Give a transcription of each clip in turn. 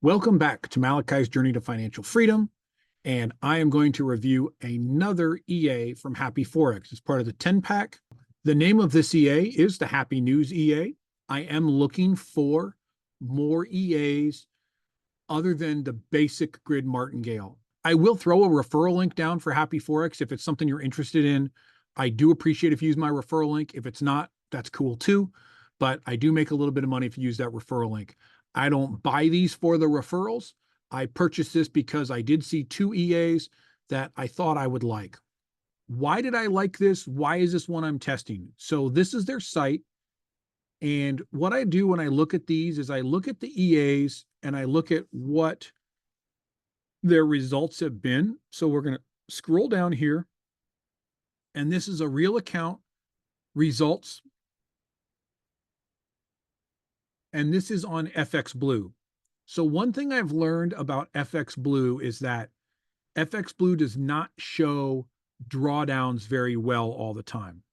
Welcome back to Malachi's Journey to Financial Freedom, and I am going to review another EA from Happy Forex. It's part of the 10-pack. The name of this EA is the Happy News EA. I am looking for more EAs other than the basic grid martingale. I will throw a referral link down for Happy Forex if it's something you're interested in. I do appreciate if you use my referral link. If it's not, that's cool too, but I do make a little bit of money if you use that referral link. I don't buy these for the referrals. I purchased this because I did see two EAs that I thought I would like. Why did I like this? Why is this one I'm testing? So this is their site. And what I do when I look at these is I look at the EAs and I look at what their results have been. So we're going to scroll down here. And this is a real account results. And this is on FX Blue. So one thing I've learned about FX Blue is that FX Blue does not show drawdowns very well all the time.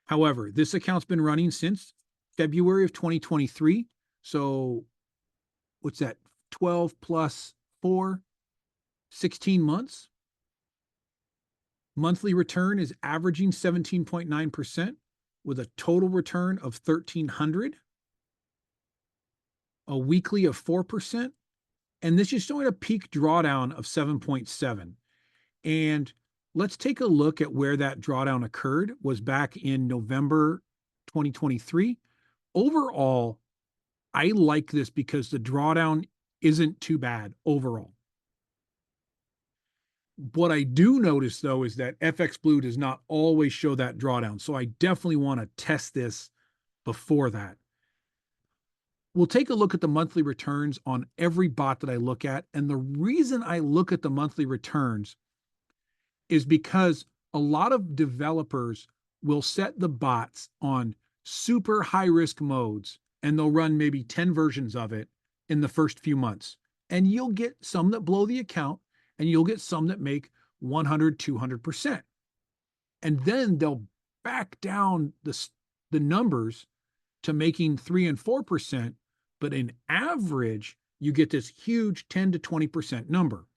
However, this account's been running since February of 2023. So what's that? 12 plus 4, 16 months. Monthly return is averaging 17.9% with a total return of 1,300. A weekly of 4%, and this is showing a peak drawdown of 7.7. And let's take a look at where that drawdown occurred. Was back in November 2023. Overall, I like this because the drawdown isn't too bad overall. What I do notice, though, is that FX Blue does not always show that drawdown. So I definitely want to test this before that. We'll take a look at the monthly returns on every bot that I look at. And the reason I look at the monthly returns is because a lot of developers will set the bots on super high risk modes, and they'll run maybe 10 versions of it in the first few months. And you'll get some that blow the account, and you'll get some that make 100, 200%. And then they'll back down the numbers to making 3 and 4%. But in average, you get this huge 10 to 20% number.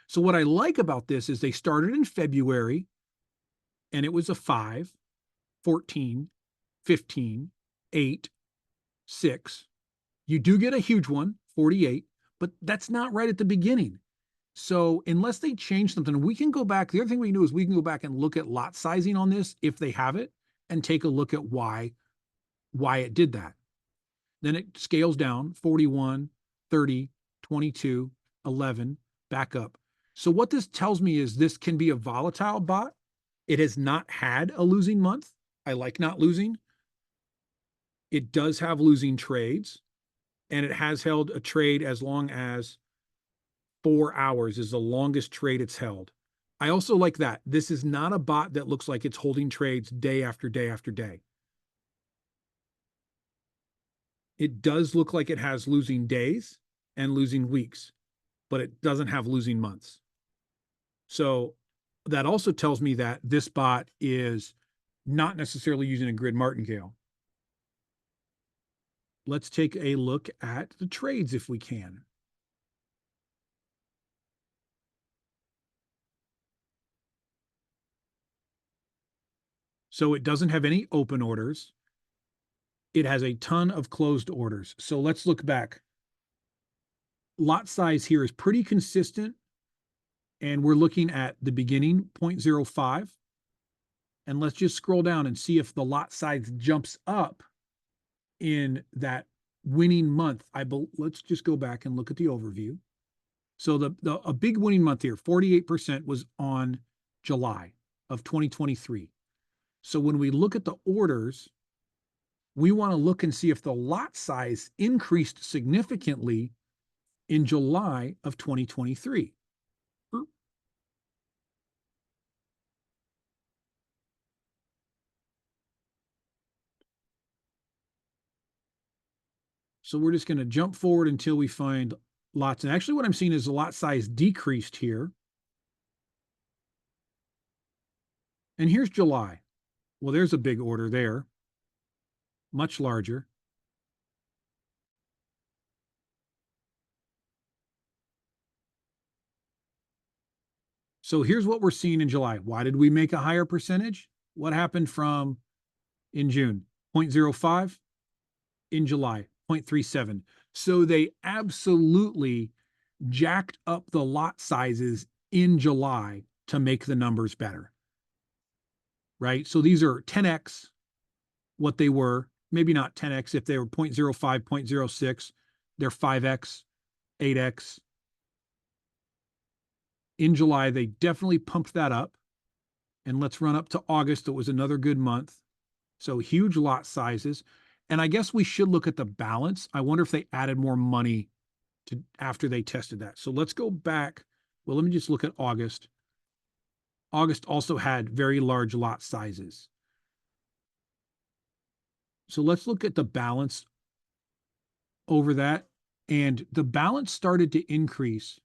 So what I like about this is they started in February, and it was a 5, 14, 15, 8, 6. You do get a huge one, 48, but that's not right at the beginning. So unless they change something, we can go back. The other thing we can do is we can go back and look at lot sizing on this if they have it, and take a look at why it did that. Then it scales down 41, 30, 22, 11, back up. So what this tells me is this can be a volatile bot. It has not had a losing month. I like not losing. It does have losing trades, and it has held a trade as long as 4 hours is the longest trade it's held. I also like that. This is not a bot that looks like it's holding trades day after day after day. It does look like it has losing days and losing weeks, but it doesn't have losing months. So that also tells me that this bot is not necessarily using a grid martingale. Let's take a look at the trades if we can. So it doesn't have any open orders. It has a ton of closed orders. So let's look back. Lot size here is pretty consistent. And we're looking at the beginning, 0.05. And let's just scroll down and see if the lot size jumps up in that winning month. Let's just go back and look at the overview. So a big winning month here, 48% was on July of 2023. So when we look at the orders, we want to look and see if the lot size increased significantly in July of 2023. So we're just going to jump forward until we find lots. And actually what I'm seeing is the lot size decreased here. And here's July. Well, there's a big order there, much larger. So here's what we're seeing in July. Why did we make a higher percentage? What happened from in June? 0.05, in July, 0.37. So they absolutely jacked up the lot sizes in July to make the numbers better, right? So these are 10x what they were, maybe not 10x if they were 0.05, 0.06, they're 5x, 8x. In July, they definitely pumped that up. And let's run up to August. It was another good month. So huge lot sizes. And I guess we should look at the balance. I wonder if they added more money to after they tested that. So let's go back. Well, let me just look at August. August also had very large lot sizes. So let's look at the balance over that. And the balance started to increase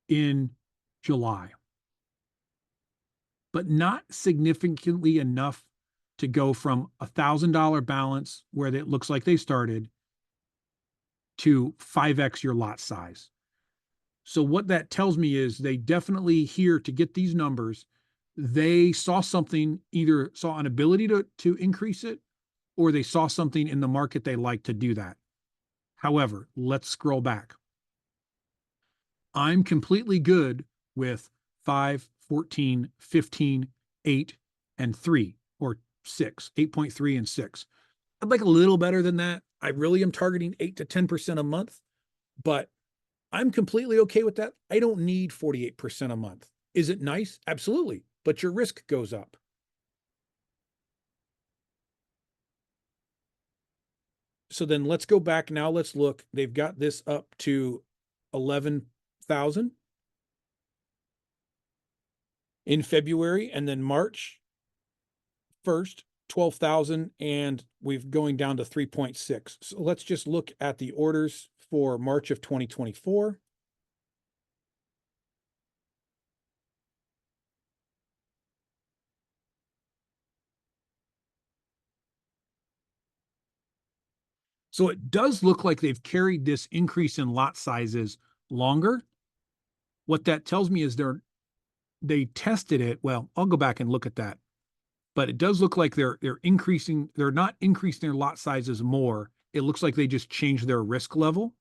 in July, but not significantly enough to go from $1,000 balance where it looks like they started to 5x your lot size. So what that tells me is they definitely here to get these numbers, they saw something, either saw an ability to increase it, or they saw something in the market they like to do that. However, let's scroll back. I'm completely good with 5, 14, 15, 8, and 3, or 6, 8.3 and 6. I'd like a little better than that. I really am targeting 8 to 10% a month, but I'm completely okay with that. I don't need 48% a month. Is it nice? Absolutely. But your risk goes up. So then let's go back now. Let's look. They've got this up to 11,000 in February, and then March 1st, 12,000, and we've going down to 3.6. So let's just look at the orders for March of 2024. So it does look like they've carried this increase in lot sizes longer. What that tells me is they tested it. Well, I'll go back and look at that. But it does look like they're increasing, they're not increasing their lot sizes more. It looks like they just changed their risk level.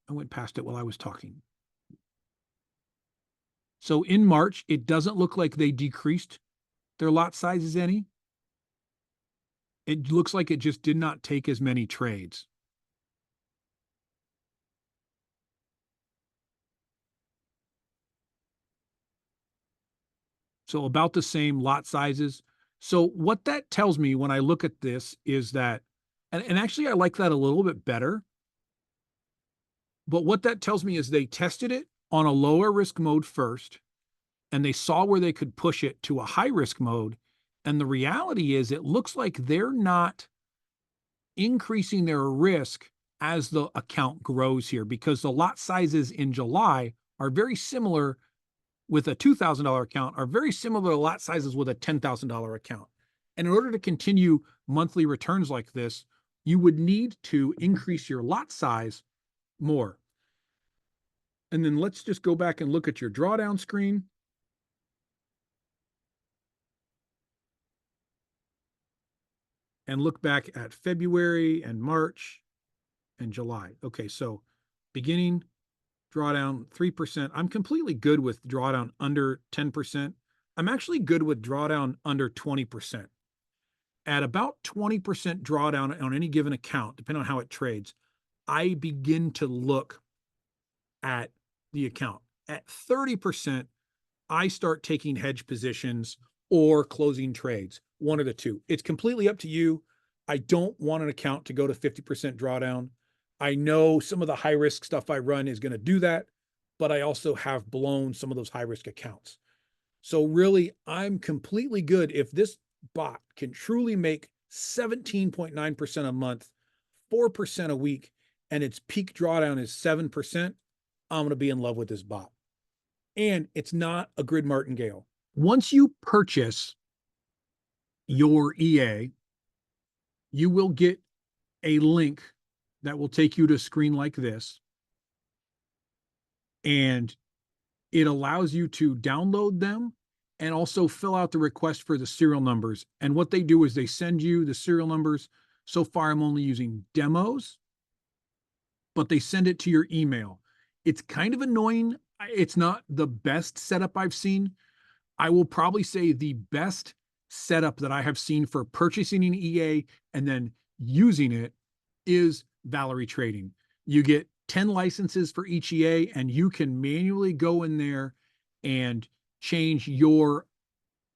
I went past it while I was talking. So in March, it doesn't look like they decreased their lot sizes any. It looks like it just did not take as many trades. So about the same lot sizes. So what that tells me when I look at this is that, and actually I like that a little bit better. But what that tells me is they tested it on a lower risk mode first, and they saw where they could push it to a high risk mode. And the reality is it looks like they're not increasing their risk as the account grows here, because the lot sizes in July are very similar with a $2,000 account, are very similar to lot sizes with a $10,000 account. And in order to continue monthly returns like this, you would need to increase your lot size more. And then let's just go back and look at your drawdown screen. And look back at February and March and July. Okay, so beginning drawdown 3%. I'm completely good with drawdown under 10%. I'm actually good with drawdown under 20%. At about 20% drawdown on any given account, depending on how it trades, I begin to look at the account. At 30%, I start taking hedge positions or closing trades, one of the two. It's completely up to you. I don't want an account to go to 50% drawdown. I know some of the high risk stuff I run is going to do that, but I also have blown some of those high risk accounts. So really, I'm completely good if this bot can truly make 17.9% a month, 4% a week, and its peak drawdown is 7%, I'm going to be in love with this bot. And it's not a grid martingale. Once you purchase your EA, you will get a link that will take you to a screen like this. And it allows you to download them and also fill out the request for the serial numbers. And what they do is they send you the serial numbers. So far, I'm only using demos, but they send it to your email. It's kind of annoying. It's not the best setup I've seen. I will probably say the best setup that I have seen for purchasing an EA and then using it is Valerie Trading. You get 10 licenses for each EA, and you can manually go in there and change your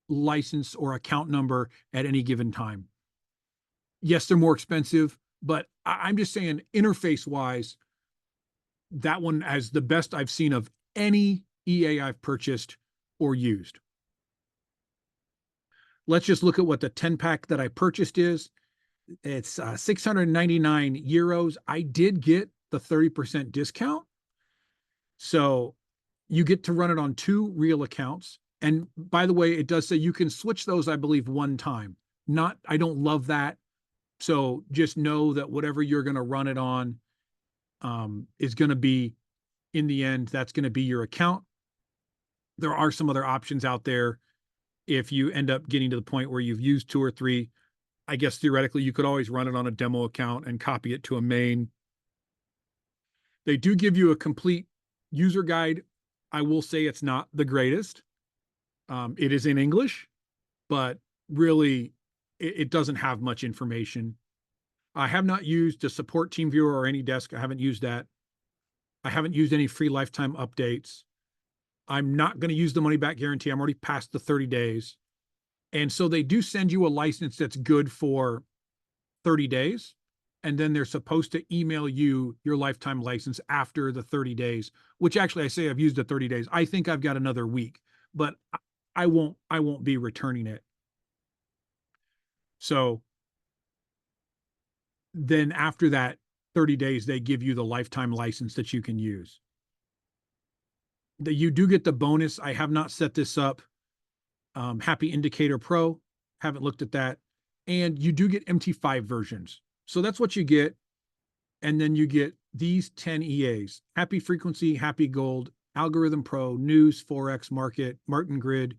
license or account number at any given time. Yes, they're more expensive, but I'm just saying interface wise, that one has the best I've seen of any EA I've purchased or used. Let's just look at what the 10 pack that I purchased is. It's 699 euros. I did get the 30% discount. So you get to run it on 2 real accounts. And by the way, it does say you can switch those, I believe, one time. I don't love that. So just know that whatever you're going to run it on is going to be, in the end, that's going to be your account. There are some other options out there. If you end up getting to the point where you've used 2 or 3, I guess theoretically you could always run it on a demo account and copy it to a main. They do give you a complete user guide. I will say it's not the greatest. It is in English, but really it doesn't have much information. I have not used a support team viewer or any desk. I haven't used that. I haven't used any free lifetime updates. I'm not going to use the money back guarantee. I'm already past the 30 days. And so they do send you a license that's good for 30 days. And then they're supposed to email you your lifetime license after the 30 days, which actually I say I've used the 30 days. I think I've got another week, but I won't be returning it. So then after that 30 days, they give you the lifetime license that you can use. You do get the bonus. I have not set this up. Happy Indicator Pro, haven't looked at that. And you do get MT5 versions. So that's what you get. And then you get these 10 EAs: Happy Frequency, Happy Gold, Algorithm Pro, News, Forex, Market, Martin Grid,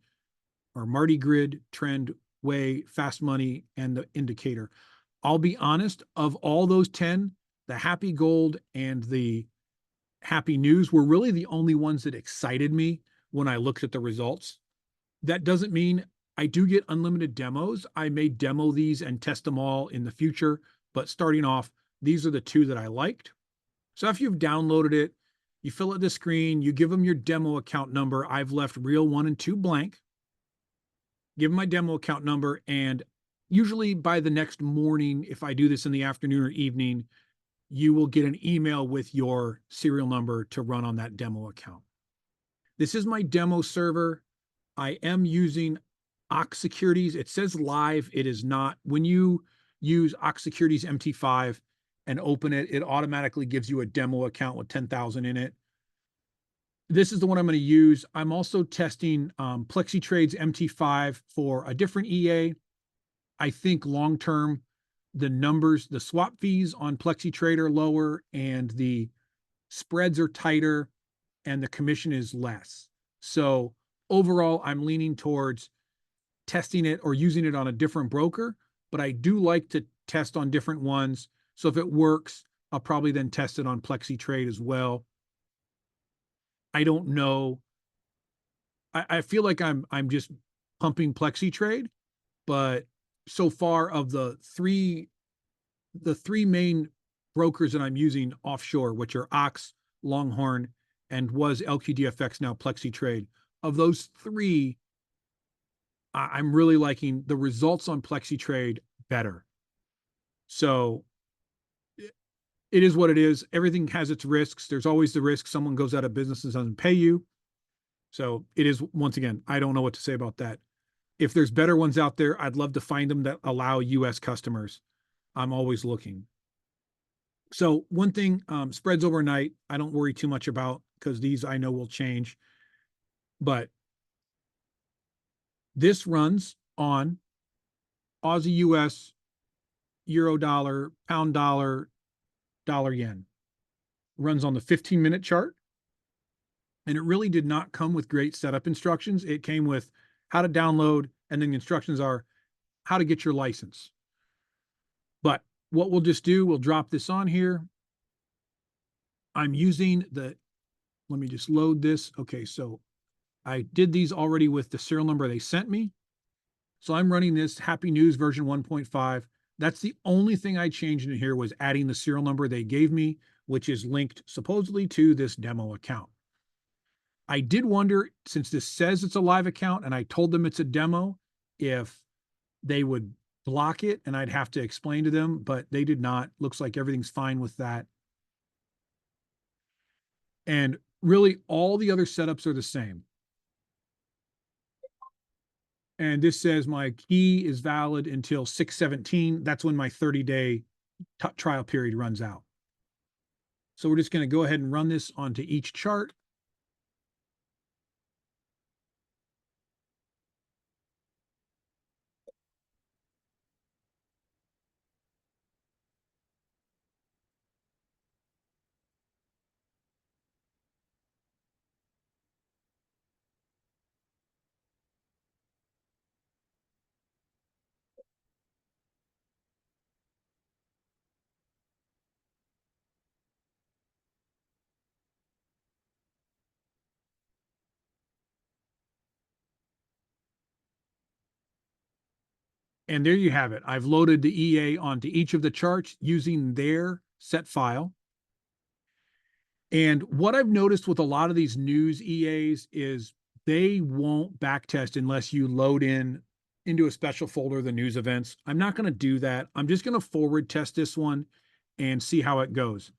or Marty Grid, Trend, Way, Fast Money, and the Indicator. I'll be honest, of all those 10, the Happy Gold and the Happy News were really the only ones that excited me when I looked at the results. That doesn't mean I do get unlimited demos. I may demo these and test them all in the future, but starting off, these are the 2 that I liked. So if you've downloaded it, you fill out the screen, you give them your demo account number. I've left reel 1 and 2 blank. Give them my demo account number, and usually by the next morning, if I do this in the afternoon or evening, you will get an email with your serial number to run on that demo account. This is my demo server. I am using Ox Securities. It says live. It is not. When you use Ox Securities MT5 and open it, it automatically gives you a demo account with 10,000 in it. This is the one I'm going to use. I'm also testing Plexy Trades MT5 for a different EA. I think long-term, the swap fees on Plexy Trade are lower and the spreads are tighter and the commission is less. So overall, I'm leaning towards testing it or using it on a different broker, but I do like to test on different ones. So if it works, I'll probably then test it on Plexy Trade as well. I don't know. I feel like I'm just pumping Plexy Trade, but so far of the three main brokers that I'm using offshore, which are Ox, Longhorn, and was LQDFX, now Plexy Trade. Of those 3, I'm really liking the results on Plexy Trade better. So it is what it is. Everything has its risks. There's always the risk someone goes out of business and doesn't pay you. So it is, once again, I don't know what to say about that. If there's better ones out there, I'd love to find them that allow US customers. I'm always looking. So one thing, spreads overnight, I don't worry too much about because these I know will change. But this runs on Aussie US, Euro dollar, pound dollar, dollar yen. Runs on the 15-minute chart. And it really did not come with great setup instructions. It came with how to download, and then the instructions are how to get your license. But what we'll just do, we'll drop this on here. I'm using let me just load this. Okay, so I did these already with the serial number they sent me. So I'm running this Happy News version 1.5. That's the only thing I changed in here was adding the serial number they gave me, which is linked supposedly to this demo account. I did wonder, since this says it's a live account and I told them it's a demo, if they would block it and I'd have to explain to them, but they did not. Looks like everything's fine with that. And really all the other setups are the same. And this says my key is valid until 6/17. That's when my 30-day trial period runs out. So we're just going to go ahead and run this onto each chart. And there you have it. I've loaded the EA onto each of the charts using their set file. And what I've noticed with a lot of these news EAs is they won't backtest unless you load into a special folder the news events. I'm not going to do that. I'm just going to forward test this one and see how it goes.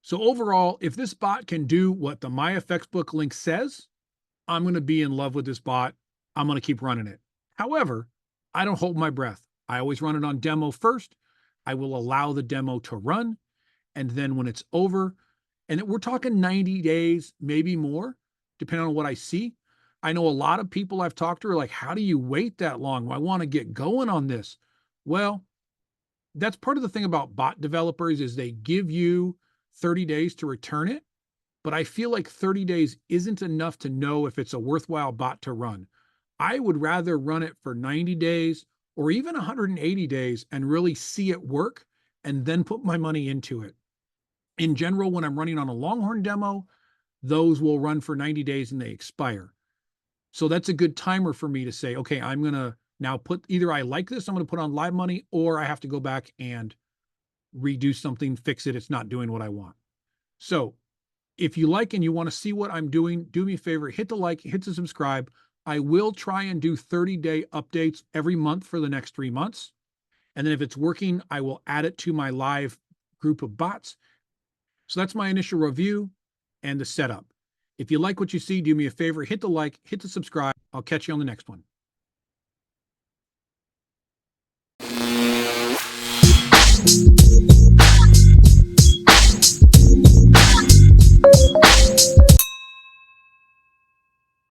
So overall, if this bot can do what the MyFX book link says, I'm going to be in love with this bot. I'm going to keep running it. However, I don't hold my breath. I always run it on demo first. I will allow the demo to run. And then when it's over, and we're talking 90 days, maybe more, depending on what I see. I know a lot of people I've talked to are like, how do you wait that long? I want to get going on this. Well, that's part of the thing about bot developers is they give you 30 days to return it. But I feel like 30 days isn't enough to know if it's a worthwhile bot to run. I would rather run it for 90 days or even 180 days and really see it work and then put my money into it. In general, when I'm running on a Longhorn demo, those will run for 90 days and they expire. So that's a good timer for me to say, okay, I'm going to now put either I like this, I'm going to put on live money, or I have to go back and redo something, fix it. It's not doing what I want. So if you like and you want to see what I'm doing, do me a favor, hit the like, hit the subscribe. I will try and do 30-day updates every month for the next 3 months. And then if it's working, I will add it to my live group of bots. So that's my initial review and the setup. If you like what you see, do me a favor, hit the like, hit the subscribe. I'll catch you on the next one.